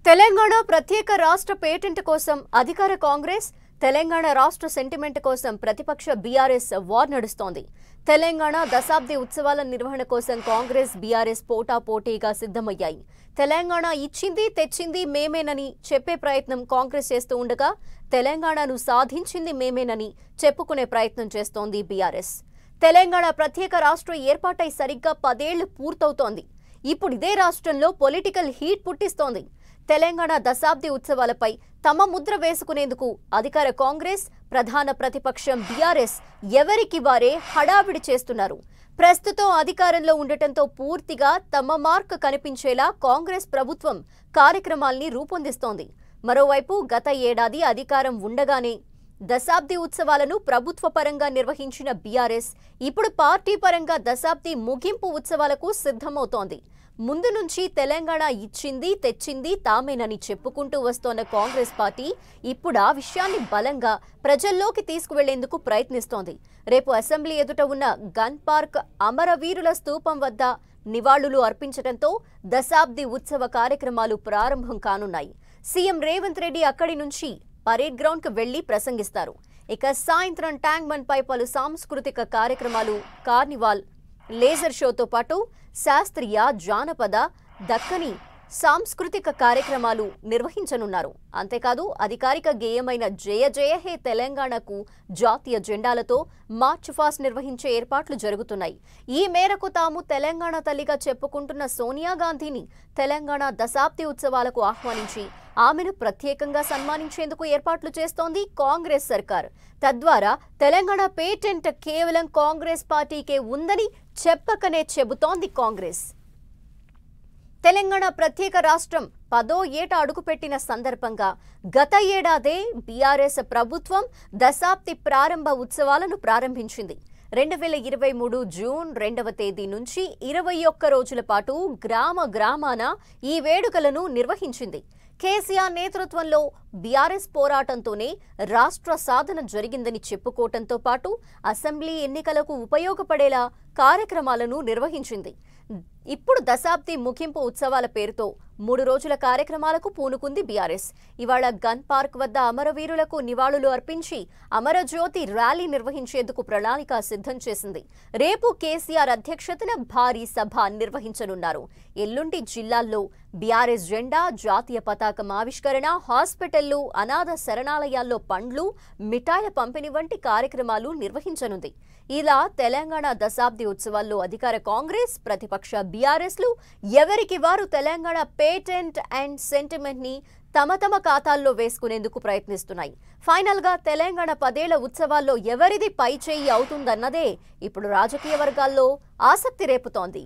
తెలంగాణ ప్రత్యేక రాష్ట్ర పేటెంట్ కోసం అధికార కాంగ్రెస్, తెలంగాణ రాష్ట్ర సెంటిమెంట్ కోసం ప్రతిపక్ష బీఆర్ఎస్ వార్ నడుస్తోంది. తెలంగాణ దశాబ్ది ఉత్సవాల నిర్వహణ కోసం కాంగ్రెస్, బీఆర్ఎస్ పోటాపోటీగా సిద్ధమయ్యాయి. తెలంగాణ ఇచ్చింది తెచ్చింది మేమేనని చెప్పే ప్రయత్నం కాంగ్రెస్ చేస్తూ ఉండగా, తెలంగాణను సాధించింది మేమేనని చెప్పుకునే ప్రయత్నం చేస్తోంది బీఆర్ఎస్. తెలంగాణ ప్రత్యేక రాష్ట్ర ఏర్పాటై సరిగ్గా 10 ఏళ్లు పూర్తవుతోంది. ఇప్పుడు ఇదే రాష్ట్రంలో పొలిటికల్ హీట్ పుట్టిస్తోంది. తెలంగాణ దశాబ్ది ఉత్సవాలపై తమ ముద్ర వేసుకునేందుకు అధికార కాంగ్రెస్, ప్రధాన ప్రతిపక్షం బీఆర్ఎస్ ఎవరికి వారే హడావిడి చేస్తున్నారు. ప్రస్తుతం అధికారంలో ఉండటంతో పూర్తిగా తమ మార్క్ కనిపించేలా కాంగ్రెస్ ప్రభుత్వం కార్యక్రమాల్ని రూపొందిస్తోంది. మరోవైపు గత ఏడాది అధికారం ఉండగానే దశాబ్ది ఉత్సవాలను ప్రభుత్వ పరంగా నిర్వహించిన బీఆర్ఎస్ ఇప్పుడు పార్టీ పరంగా దశాబ్ది ముగింపు ఉత్సవాలకు సిద్ధమవుతోంది. ముందు నుంచి తెలంగాణ ఇచ్చింది తెచ్చింది తామేనని చెప్పుకుంటూ వస్తోన్న కాంగ్రెస్ పార్టీ ఇప్పుడు ఆ విషయాన్ని బలంగా ప్రజల్లోకి తీసుకువెళ్లేందుకు ప్రయత్నిస్తోంది. రేపు అసెంబ్లీ ఎదుట ఉన్న గన్ పార్క్ అమరవీరుల స్తూపం వద్ద నివాళులు అర్పించడంతో దశాబ్ది ఉత్సవ కార్యక్రమాలు ప్రారంభం కానున్నాయి. సీఎం రేవంత్ రెడ్డి అక్కడి నుంచి పరేడ్ గ్రౌండ్ కు వెళ్లి ప్రసంగిస్తారు. ఇక సాయంత్రం ట్యాంక్ బండ్ పై పలు సాంస్కృతిక కార్యక్రమాలు, కార్నివాల్, లేజర్ షోతో పాటు శాస్త్రీయ, జానపద, దక్కని సాంస్కృతిక కార్యక్రమాలు నిర్వహించనున్నారు. అంతేకాదు అధికారిక గేయమైన జయ జయ హే తెలంగాణకు జాతీయ జెండాలతో మార్చ్ ఫాస్ట్ నిర్వహించే ఏర్పాట్లు జరుగుతున్నాయి. ఈ మేరకు తాము తెలంగాణ తల్లిగా చెప్పుకుంటున్న సోనియా గాంధీని తెలంగాణ దశాబ్ది ఉత్సవాలకు ఆహ్వానించి ఆమెను ప్రత్యేకంగా సన్మానించేందుకు ఏర్పాట్లు చేస్తోంది కాంగ్రెస్ సర్కార్. తద్వారా తెలంగాణ పేటెంట్ కేవలం కాంగ్రెస్ పార్టీకే ఉందని చెప్పకనే చెబుతోంది కాంగ్రెస్. తెలంగాణ ప్రత్యేక రాష్ట్రం 10వ ఏట అడుగుపెట్టిన సందర్భంగా గత ఏడాదే బీఆర్ఎస్ ప్రభుత్వం దశాబ్ది ప్రారంభ ఉత్సవాలను ప్రారంభించింది. 2023 జూన్ 2వ తేదీ నుంచి 21 రోజుల పాటు గ్రామాన ఈ వేడుకలను నిర్వహించింది. కేసీఆర్ నేతృత్వంలో బీఆర్ఎస్ పోరాటంతోనే రాష్ట్ర సాధన జరిగిందని చెప్పుకోవడంతో పాటు అసెంబ్లీ ఎన్నికలకు ఉపయోగపడేలా కార్యక్రమాలను నిర్వహించింది. ఇప్పుడు దశాబ్ది ముగింపు ఉత్సవాల పేరుతో 3 రోజుల కార్యక్రమాలకు పూనుకుంది బీఆర్ఎస్. ఇవాళ గన్ పార్క్ వద్ద అమరవీరులకు నివాళులు అర్పించి అమరజ్యోతి ర్యాలీ నిర్వహించేందుకు ప్రణాళిక సిద్ధం చేసింది. రేపు కేసీఆర్ అధ్యక్షతన భారీ సభ నిర్వహించనున్నారు. ఎల్లుండి జిల్లాల్లో బీఆర్ఎస్ జెండా, జాతీయ పతాకం ఆవిష్కరణ, హాస్పిటళ్లు, అనాథ శరణాలయాల్లో పండ్లు, మిఠాయిల పంపిణీ వంటి కార్యక్రమాలు నిర్వహించనుంది. ఇలా తెలంగాణ దశాబ్ది ఉత్సవాల్లో అధికార కాంగ్రెస్, ప్రతిపక్ష బీఆర్ఎస్లు ఎవరికి వారు తెలంగాణ పేటెంట్ అండ్ సెంటిమెంట్ ని తమ ఖాతాల్లో వేసుకునేందుకు ప్రయత్నిస్తున్నాయి. ఫైనల్ గా తెలంగాణ 10 ఏళ్ల ఉత్సవాల్లో ఎవరిది పైచేయి అవుతుందన్నదే ఇప్పుడు రాజకీయ వర్గాల్లో ఆసక్తి రేపుతోంది.